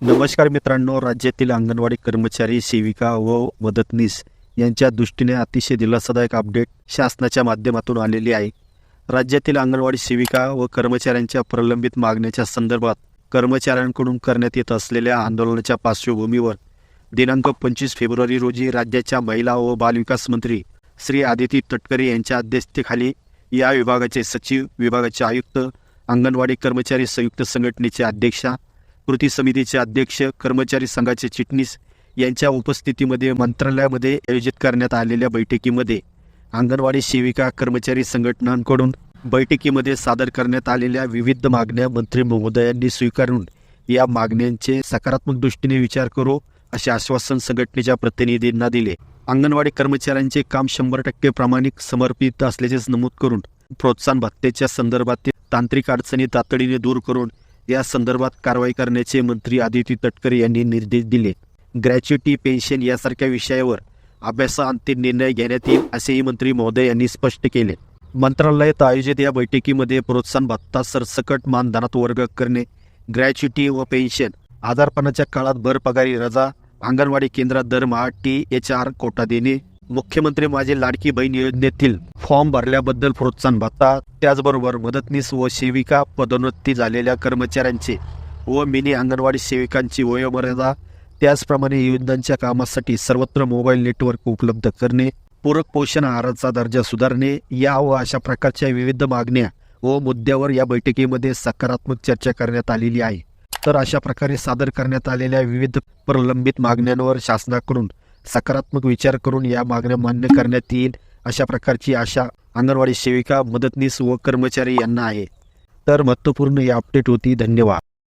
नमस्कार मित्रांनो, राज्यातील अंगणवाडी कर्मचारी, सेविका व मदतनीस यांच्या दृष्टीने अतिशय दिलासादायक अपडेट शासनाच्या माध्यमातून आलेली आहे. राज्यातील अंगणवाडी सेविका व कर्मचाऱ्यांच्या प्रलंबित मागण्याच्या संदर्भात कर्मचाऱ्यांकडून करण्यात येत असलेल्या आंदोलनाच्या पार्श्वभूमीवर दिनांक 25 फेब्रुवारी रोजी राज्याच्या महिला व बालविकास मंत्री श्री आदिती तटकरे यांच्या अध्यक्षतेखाली या विभागाचे सचिव, विभागाचे आयुक्त, अंगणवाडी कर्मचारी संयुक्त संघटनेचे अध्यक्षा, कृती समितीचे अध्यक्ष, कर्मचारी संघाचे चिटणीस यांच्या उपस्थितीमध्ये मंत्रालयामध्ये आयोजित करण्यात आलेल्या बैठकीमध्ये अंगणवाडी सेविका कर्मचारी संघटनांकडून बैठकीमध्ये सादर करण्यात आलेल्या विविध मागण्या मंत्री महोदयांनी स्वीकारून या मागण्यांचे सकारात्मक दृष्टीने विचार करू असे आश्वासन संघटनेच्या प्रतिनिधींना दिले. अंगणवाडी कर्मचाऱ्यांचे काम 100% प्रामाणिक समर्पित असल्याचे नमूद करून प्रोत्साहन भत्त्याच्या संदर्भातील तांत्रिक अडचणी तातडीने दूर करून या संदर्भात कारवाई करण्याचे मंत्री आदिती तटकरे यांनी निर्देश दिले. ग्रॅच्युटी, पेन्शन यासारख्या विषयावर अभ्यासाअंती निर्णय घेण्यात येईल असेही मंत्री महोदय यांनी स्पष्ट केले. मंत्रालयात आयोजित या बैठकीमध्ये प्रोत्साहन भत्ता सरसकट मानधनात वर्ग करणे, ग्रॅच्युटी व पेन्शन, आजारपणाच्या काळात भर पगारी रजा, अंगणवाडी केंद्रात दरमहा THR कोटा देणे, मुख्यमंत्री माझी लाडकी बहीण योजनेतील फॉर्म भरल्याबद्दल प्रोत्साहन भत्ता, त्याचबरोबर मदतनीस व सेविका पदोन्नती झालेल्या कर्मचाऱ्यांचे व मिनी अंगणवाडी सेविकांची वयोमर्यादा, त्याचप्रमाणे योजनांच्या कामासाठी सर्वत्र मोबाईल नेटवर्क उपलब्ध करणे, पूरक पोषण आहाराचा दर्जा सुधारणे या व अशा प्रकारच्या विविध मागण्या व मुद्द्यावर या बैठकीमध्ये सकारात्मक चर्चा करण्यात आलेली आहे. तर अशा प्रकारे सादर करण्यात आलेल्या विविध प्रलंबित मागण्यांवर शासनाकडून सकारात्मक विचार करून या मागण्या मान्य करण्यात येईल अशा प्रकारची आशा अंगणवाडी सेविका, मदतनीस व कर्मचारी यांना आहे. तर महत्त्वपूर्ण ही अपडेट होती. धन्यवाद.